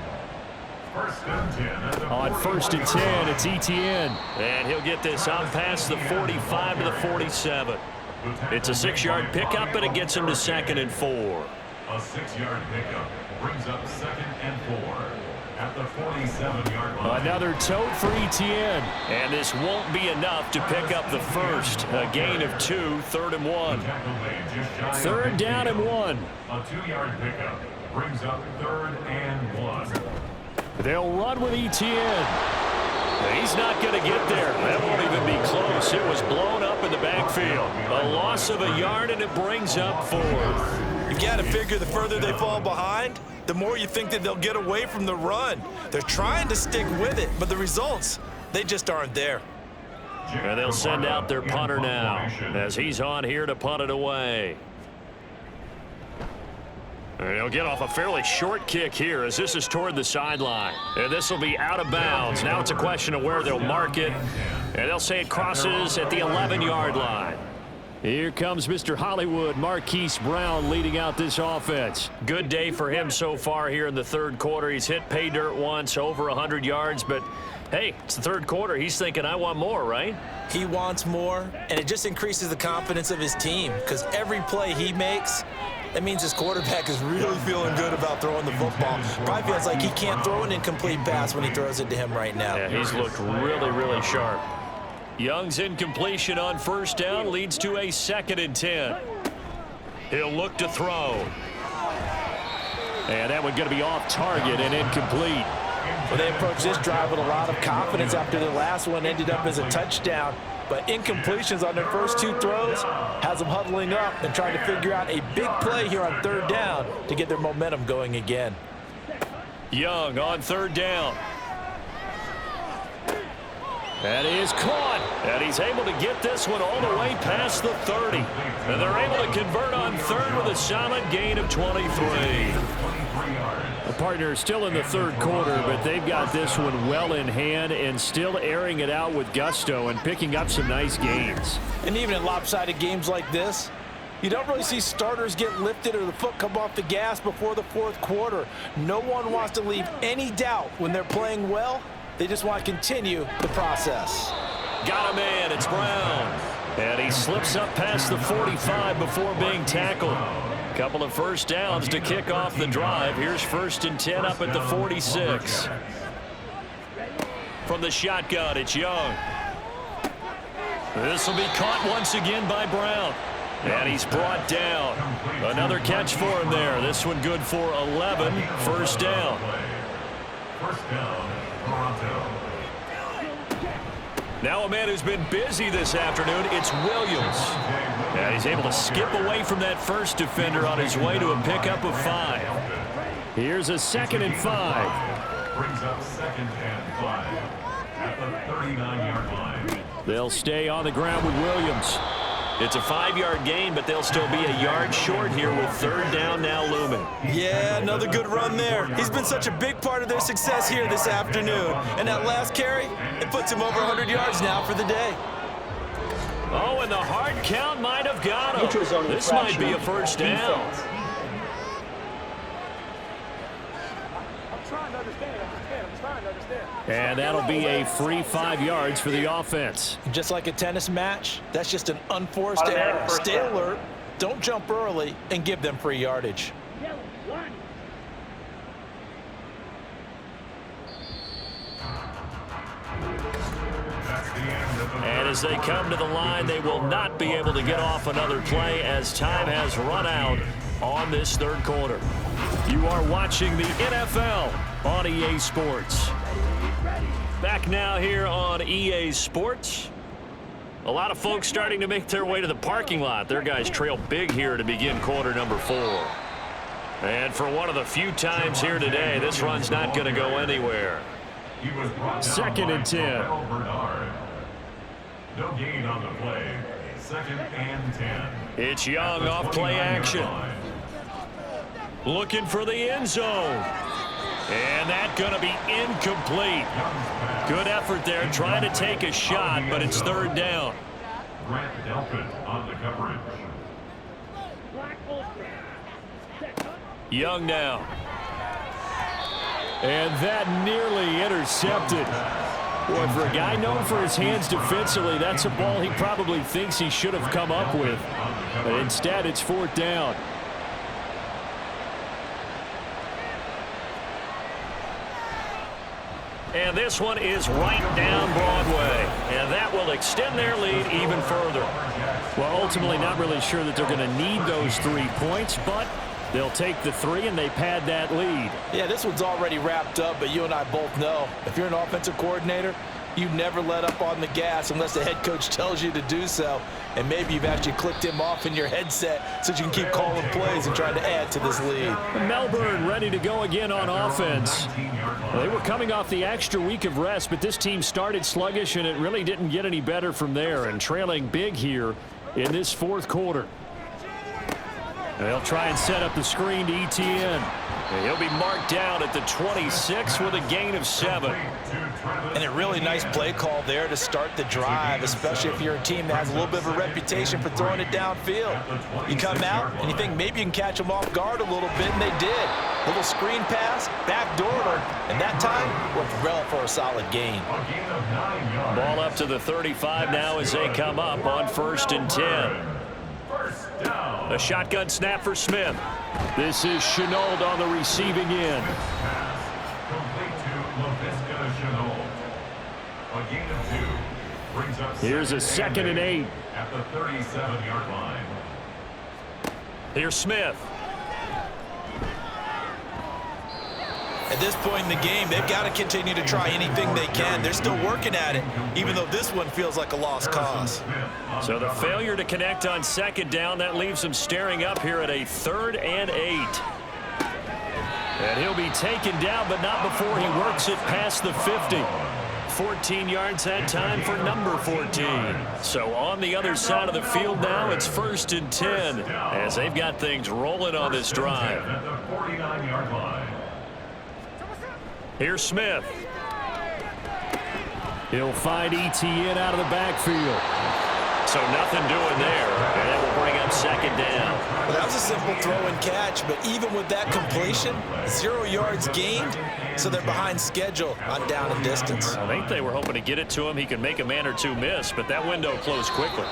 1st and 10. On 1st and 10, it's Etienne. And he'll get this out past the 45 to the 47. It's a 6-yard pickup, and it gets him to 2nd and 4. A 6-yard pickup brings up 2nd and 4. At the 47-yard line. Another tote for Etienne. And this won't be enough to pick up the 1st. A gain of 2, 3rd and 1. 3rd down and 1. A 2-yard pickup brings up 3rd and 1. They'll run with Etienne. He's not going to get there. That won't even be close. It was blown up in the backfield. A loss of a yard, and it brings up 4th. You got to figure the further they fall behind, the more you think that they'll get away from the run. They're trying to stick with it, but the results, they just aren't there. And they'll send out their punter now as he's on here to punt it away. And he'll get off a fairly short kick here as this is toward the sideline. And this will be out of bounds. Now it's a question of where they'll mark it. And they'll say it crosses at the 11-yard line. Here comes Mr. Hollywood, Marquise Brown, leading out this offense. Good day for him so far here in the third quarter. He's hit pay dirt once, over 100 yards, but hey, it's the third quarter. He's thinking, I want more, right? He wants more, and it just increases the confidence of his team because every play he makes, that means his quarterback is really feeling good about throwing the football. Probably feels like he can't throw an incomplete pass when he throws it to him right now. Yeah, he's looked really, really sharp. Young's incompletion on first down leads to a 2nd and 10. He'll look to throw. And that one going to be off target and incomplete. Well, they approached this drive with a lot of confidence after the last one ended up as a touchdown. But incompletions on their first 2 throws has them huddling up and trying to figure out a big play here on 3rd down to get their momentum going again. Young on 3rd down. That is caught, and he's able to get this one all the way past the 30. And they're able to convert on 3rd with a solid gain of 23. The partner is still in the 3rd quarter, but they've got this one well in hand and still airing it out with gusto and picking up some nice gains. And even in lopsided games like this, you don't really see starters get lifted or the foot come off the gas before the 4th quarter. No one wants to leave any doubt when they're playing well. They just want to continue the process. Got a man, it's Brown. And he slips up past the 45 before being tackled. Couple of first downs to kick off the drive. Here's 1st and 10 up at the 46. From the shotgun, it's Young. This will be caught once again by Brown. And he's brought down. Another catch for him there. This one good for 11. First down. First down, Toronto. Now a man who's been busy this afternoon, it's Williams. And he's able to skip away from that first defender on his way to a pickup of 5. Here's a 2nd and 5. Brings up 2nd and 5 at the 39-yard line. They'll stay on the ground with Williams. It's a 5-yard gain, but they'll still be a yard short here with 3rd down now looming. Yeah, another good run there. He's been such a big part of their success here this afternoon. And that last carry, it puts him over 100 yards now for the day. Oh, and the hard count might have got him. This might be a first down. And that'll be a free 5 yards for the offense. Just like a tennis match, that's just an unforced error. Stay alert, don't jump early, and give them free yardage. And as they come to the line, they will not be able to get off another play as time has run out on this 3rd quarter. You are watching the NFL on EA Sports. Back now here on EA Sports. A lot of folks starting to make their way to the parking lot. Their guys trail big here to begin quarter number 4. And for one of the few times here today, this run's not going to go anywhere. 2nd and 10. No gain on the play. 2nd and 10. It's Young off play action. Looking for the end zone. And that's going to be incomplete. Good effort there trying to take a shot, but it's 3rd down. Grant Delpit on the coverage. Young now. And that nearly intercepted. Boy, for a guy known for his hands defensively, that's a ball he probably thinks he should have come up with. But instead, it's 4th down. And this one is right down Broadway. And that will extend their lead even further. Well, ultimately not really sure that they're going to need those 3 points, but they'll take the 3 and they pad that lead. Yeah, this one's already wrapped up, but you and I both know if you're an offensive coordinator, you never let up on the gas unless the head coach tells you to do so. And maybe you've actually clicked him off in your headset so you can keep calling plays and trying to add to this lead. Melbourne ready to go again on offense. They were coming off the extra week of rest, but this team started sluggish, and it really didn't get any better from there, and trailing big here in this 4th quarter. They'll try and set up the screen to ETN. He'll be marked down at the 26 with a gain of 7. And a really nice play call there to start the drive, especially if you're a team that has a little bit of a reputation for throwing it downfield. You come out and you think maybe you can catch them off guard a little bit, and they did. Little screen pass, backdoor, and that time worked well for a solid gain. Ball up to the 35 now as they come up on 1st and 10. A shotgun snap for Smith. This is Chenault on the receiving end. Here's a 2nd and 8. At the 37-yard line. Here's Smith. At this point in the game, they've got to continue to try anything they can. They're still working at it, even though this one feels like a lost cause. So the failure to connect on 2nd down, that leaves them staring up here at a 3rd and 8. And he'll be taken down, but not before he works it past the 50. 14 yards that time for number 14. So on the other side of the field now, it's 1st and 10 as they've got things rolling on this drive. At the 49-yard line. Here's Smith. He'll find ETN out of the backfield. So nothing doing there, and that will bring up 2nd down. Well, that was a simple throw and catch, but even with that completion, 0 yards gained, so they're behind schedule on down and distance. I think they were hoping to get it to him. He could make a man or two miss, but that window closed quickly.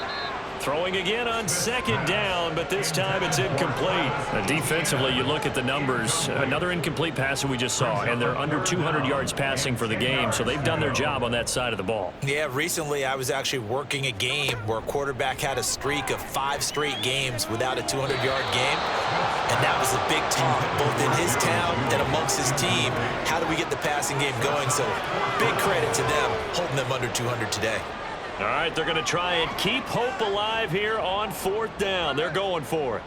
Throwing again on 2nd down, but this time it's incomplete. Defensively, you look at the numbers. Another incomplete pass that we just saw, and they're under 200 yards passing for the game, so they've done their job on that side of the ball. Yeah, recently I was actually working a game where a quarterback had a streak of 5 straight games without a 200-yard game, and that was a big talk, both in his town and amongst his team. How do we get the passing game going? So big credit to them holding them under 200 today. All right, they're going to try and keep hope alive here on 4th down. They're going for it.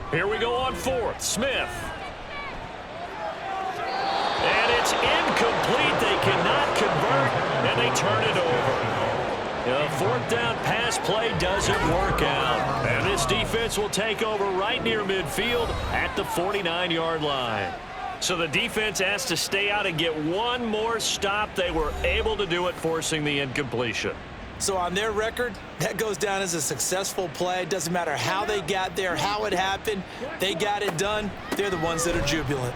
Here we go on 4th. Smith. And it's incomplete. They cannot convert, and they turn it over. The 4th down pass play doesn't work out. And this defense will take over right near midfield at the 49-yard line. So the defense has to stay out and get one more stop. They were able to do it, forcing the incompletion. So on their record, that goes down as a successful play. Doesn't matter how they got there, how it happened. They got it done. They're the ones that are jubilant.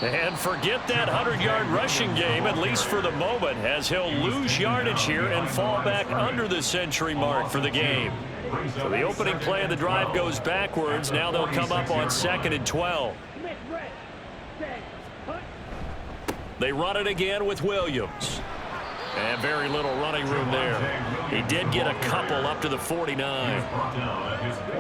And forget that 100-yard rushing game, at least for the moment, as he'll lose yardage here and fall back under the century mark for the game. So the opening play of the drive goes backwards. Now they'll come up on 2nd and 12. They run it again with Williams. And very little running room there. He did get a couple up to the 49.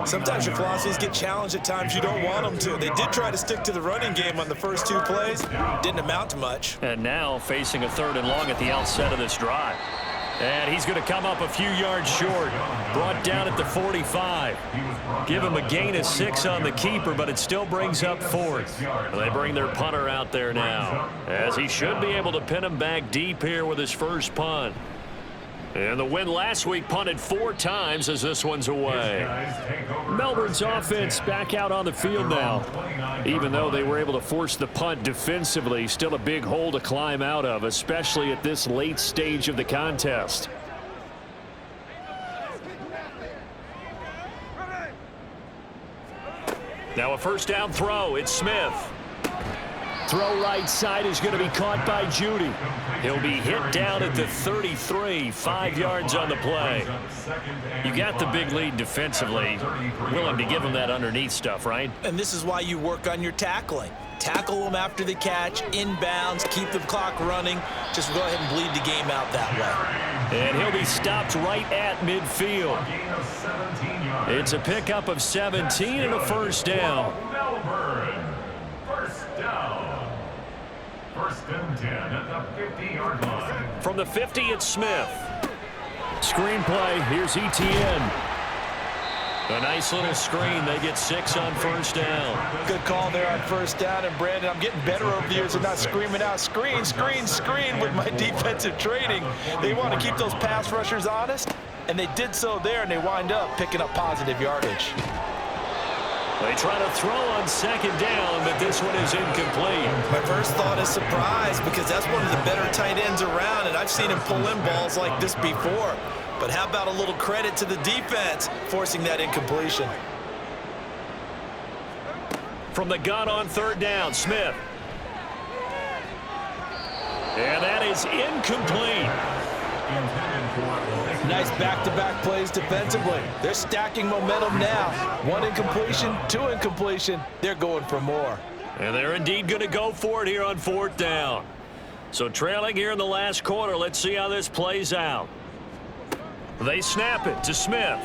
Sometimes your philosophies get challenged at times you don't want them to. They did try to stick to the running game on the first 2 plays. Didn't amount to much. And now facing a 3rd and long at the outset of this drive. And he's going to come up a few yards short. Brought down at the 45. Give him a gain of 6 on the keeper, but it still brings up 4th. They bring their punter out there now, as he should be able to pin him back deep here with his first punt. And the win last week punted 4 times as this one's away. Melbourne's offense back out on the field now. Even though they were able to force the punt defensively, still a big hole to climb out of, especially at this late stage of the contest. Now a 1st down throw. It's Smith. Throw right side is going to be caught by Judy. He'll be hit down at the 33, 5 yards on the play. You got the big lead defensively. Willing to give him that underneath stuff, right? And this is why you work on your tackling. Tackle them after the catch, inbounds, keep the clock running. Just go ahead and bleed the game out that way. And he'll be stopped right at midfield. It's a pickup of 17 and a 1st down. First and 10 at the 50-yard line. From the 50, it's Smith. Screen play. Here's ETN. A nice little screen. They get 6 on 1st down. Good call there on 1st down. And, Brandon, I'm getting better over the years of not screaming out, screen, screen, screen with my defensive training. They want to keep those pass rushers honest, and they did so there, and they wind up picking up positive yardage. They try to throw on second down, but this one is incomplete. My first thought is surprise, because that's one of the better tight ends around, and I've seen him pull in balls like this before. But how about a little credit to the defense forcing that incompletion? From the gun on third down, Smith. And that is incomplete. Nice back-to-back plays defensively. They're stacking momentum now. One incompletion, two incompletion. They're going for more. And they're indeed going to go for it here on fourth down. So trailing here in the last quarter, let's see how this plays out. They snap it to Smith.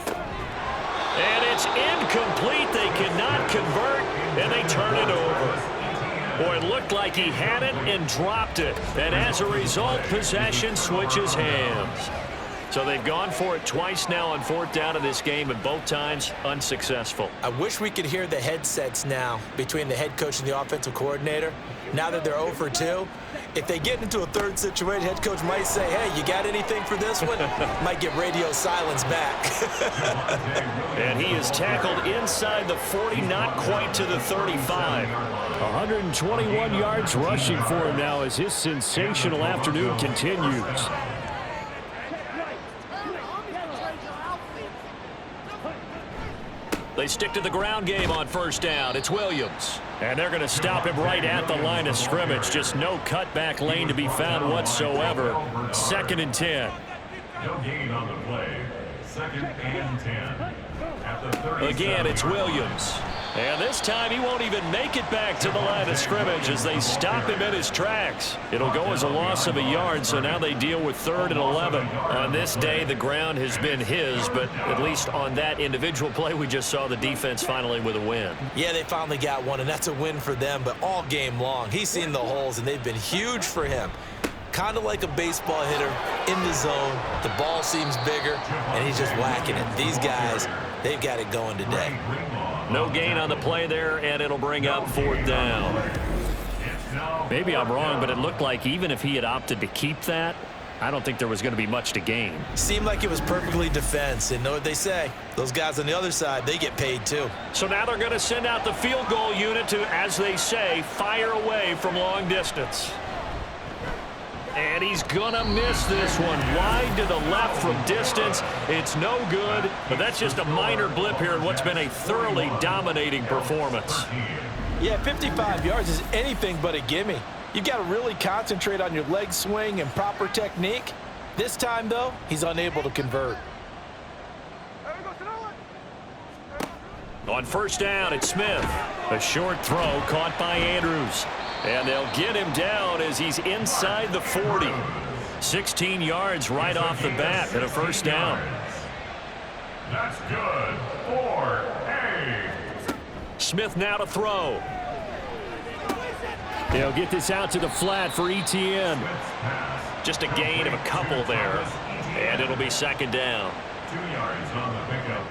And it's incomplete. They cannot convert, and they turn it over. Boy, it looked like he had it and dropped it. And as a result, possession switches hands. So they've gone for it twice now on fourth down in this game, and both times unsuccessful. I wish we could hear the headsets now between the head coach and the offensive coordinator. Now that they're 0 for 2, if they get into a third situation, head coach might say, hey, you got anything for this one? Might get radio silence back. And he is tackled inside the 40, not quite to the 35. 121 yards rushing for him now as his sensational afternoon continues. They stick to the ground game on first down. It's Williams. And they're going to stop him right at the line of scrimmage. Just no cutback lane to be found whatsoever. 2nd and 10. No gain on the play. 2nd and 10. At the 37. Again, it's Williams. And this time he won't even make it back to the line of scrimmage as they stop him in his tracks. It'll go as a loss of a yard, so now they deal with 3rd and 11. On this day, the ground has been his, but at least on that individual play, we just saw the defense finally with a win. Yeah, they finally got one, and that's a win for them, but all game long, he's seen the holes, and they've been huge for him. Kind of like a baseball hitter in the zone. The ball seems bigger, and he's just whacking it. These guys, they've got it going today. No gain on the play there, and it'll bring up 4th down. Maybe I'm wrong, but it looked like even if he had opted to keep that, I don't think there was going to be much to gain. Seemed like it was perfectly defense, and know what they say. Those guys on the other side, they get paid too. So now they're going to send out the field goal unit to, as they say, fire away from long distance. And he's going to miss this one. Wide to the left from distance. It's no good, but that's just a minor blip here in what's been a thoroughly dominating performance. Yeah, 55 yards is anything but a gimme. You've got to really concentrate on your leg swing and proper technique. This time, though, he's unable to convert. On first down, it's Smith. A short throw caught by Andrews. And they'll get him down as he's inside the 40. 16 yards right off the bat and a first down. That's good. 4-8. Smith now to throw. They'll get this out to the flat for ETN. Just a gain of a couple there. And it'll be 2nd down. 2 yards on the pickup.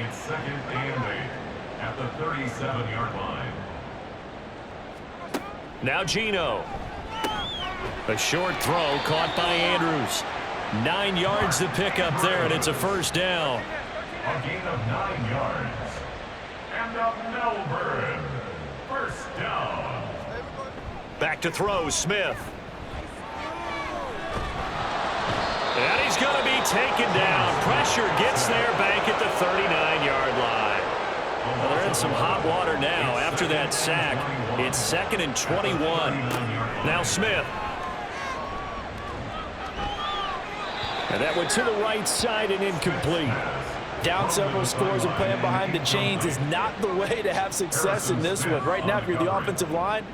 It's 2nd and 8 at the 37-yard line. Now Gino. A short throw caught by Andrews. 9 yards to pick up there, and it's a first down. A gain of 9 yards. And a Melbourne first down. Back to throw, Smith. And he's going to be taken down. Pressure gets there back at the 39-yard line. Well, they're in some hot water now after that sack. It's 2nd and 21. Now Smith. And that went to the right side and incomplete. Down several scores and playing behind the chains is not the way to have success in this one. Right now, if you're the offensive line,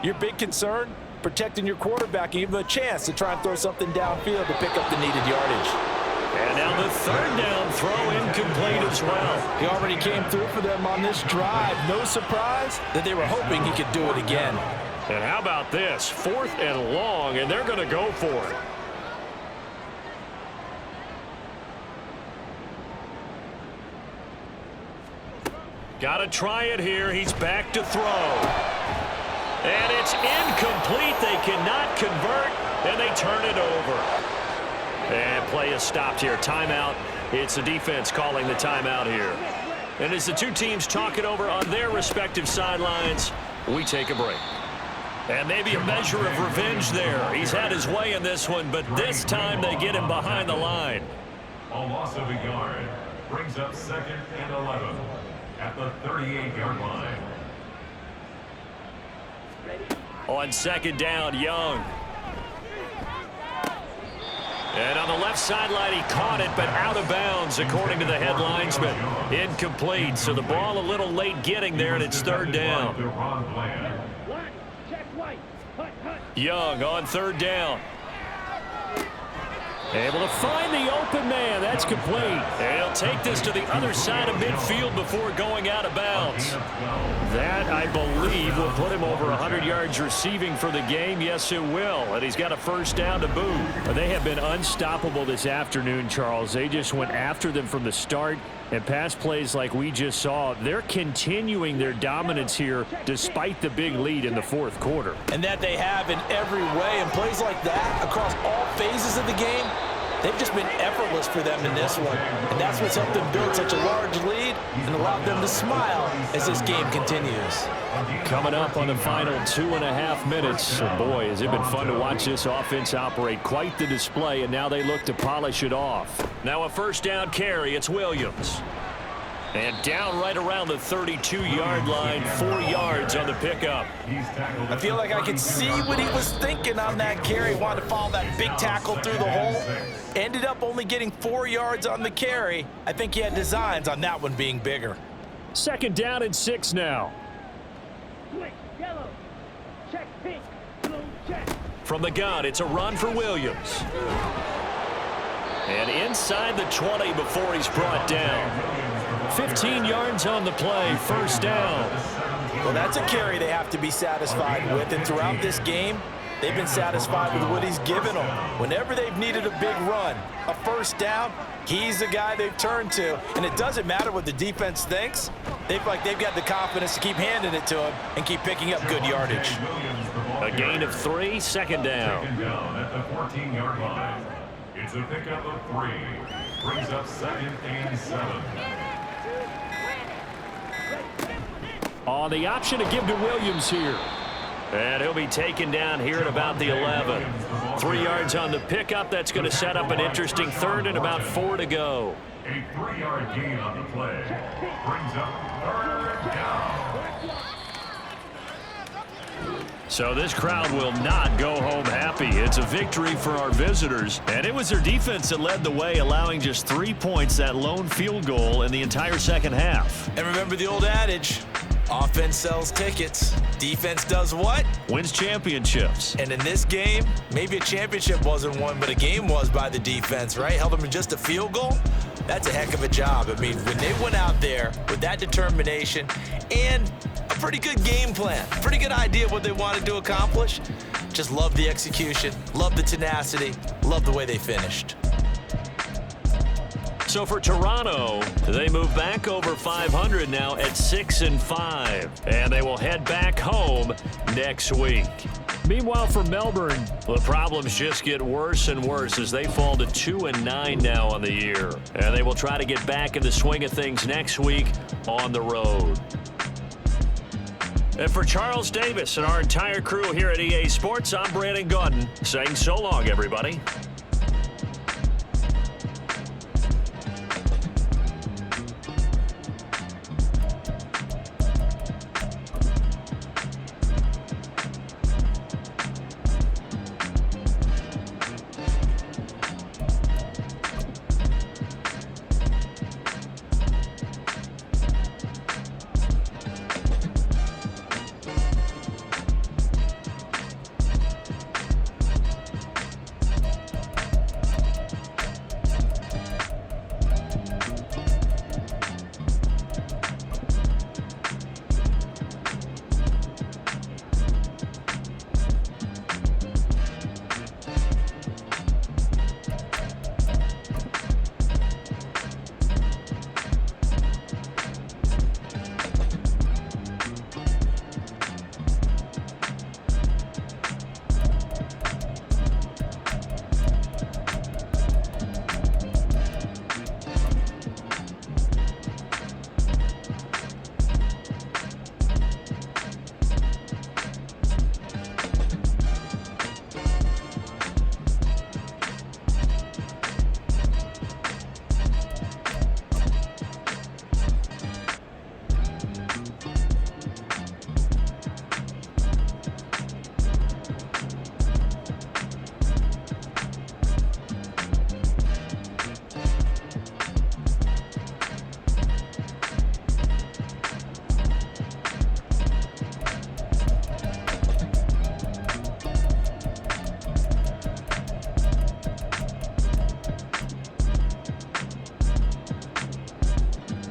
your big concern, protecting your quarterback and give him a chance to try and throw something downfield to pick up the needed yardage. And now the 3rd down throw incomplete as well. He already came through for them on this drive. No surprise that they were hoping he could do it again. And how about this? 4th and long, and they're going to go for it. Got to try it here. He's back to throw. And it's incomplete. They cannot convert, and they turn it over. And play is stopped here. Timeout. It's the defense calling the timeout here. And as the two teams talk it over on their respective sidelines, we take a break. And maybe a measure of revenge there. He's had his way in this one, but this time they get him behind the line. A loss of a yard brings up 2nd and 11 at the 38-yard line. On 2nd down, Young. And on the left sideline, he caught it, but out of bounds, according to the head linesman. Incomplete, so the ball a little late getting there, and it's 3rd down. Young on 3rd down. Able to find the open man. That's complete. And he'll take this to the other side of midfield before going out of bounds. That, I believe, will put him over 100 yards receiving for the game. Yes, it will. And he's got a 1st down to boot. They have been unstoppable this afternoon, Charles. They just went after them from the start. And pass plays like we just saw, they're continuing their dominance here despite the big lead in the 4th quarter. And that they have in every way. And plays like that across all phases of the game, they've just been effortless for them in this one. And that's what's helped them build such a large lead and allowed them to smile as this game continues. Coming up on the final 2.5 minutes. And boy, has it been fun to watch this offense operate. Quite the display, and now they look to polish it off. Now a 1st down carry. It's Williams. And down right around the 32-yard line, 4 yards on the pickup. I feel like I could see what he was thinking on that carry. Wanted to follow that big tackle through the hole. Ended up only getting 4 yards on the carry. I think he had designs on that one being bigger. 2nd down and 6 now. From the gun, it's a run for Williams. And inside the 20 before he's brought down. 15 yards on the play, 1st down. Well, that's a carry they have to be satisfied with. And throughout this game, they've been satisfied with what he's given them. Whenever they've needed a big run, a 1st down, he's the guy they've turned to. And it doesn't matter what the defense thinks. They've got the confidence to keep handing it to him and keep picking up good yardage. A gain of 3, 2nd down. 2nd down at the 14-yard line. It's a pickup of 3. Brings up 2nd and 7. On the option to give to Williams here. And he'll be taken down here at about the 11. 3 yards on the pickup. That's going to set up an interesting 3rd and about 4 to go. A 3-yard gain on the play. Brings up 3rd down. So this crowd will not go home happy. It's a victory for our visitors. And it was their defense that led the way, allowing just 3 points, that lone field goal in the entire 2nd half. And remember the old adage, offense sells tickets. Defense does what? Wins championships. And in this game, maybe a championship wasn't won, but a game was by the defense, right? Held them in just a field goal. That's a heck of a job. I mean, when they went out there with that determination and a pretty good game plan, pretty good idea of what they wanted to accomplish, just love the execution, love the tenacity, love the way they finished. So for Toronto, they move back over 500 now at 6-5, and they will head back home next week. Meanwhile, for Melbourne, the problems just get worse and worse as they fall to 2-9 now on the year, and they will try to get back in the swing of things next week on the road. And for Charles Davis and our entire crew here at EA Sports, I'm Brandon Gaudin saying so long, everybody.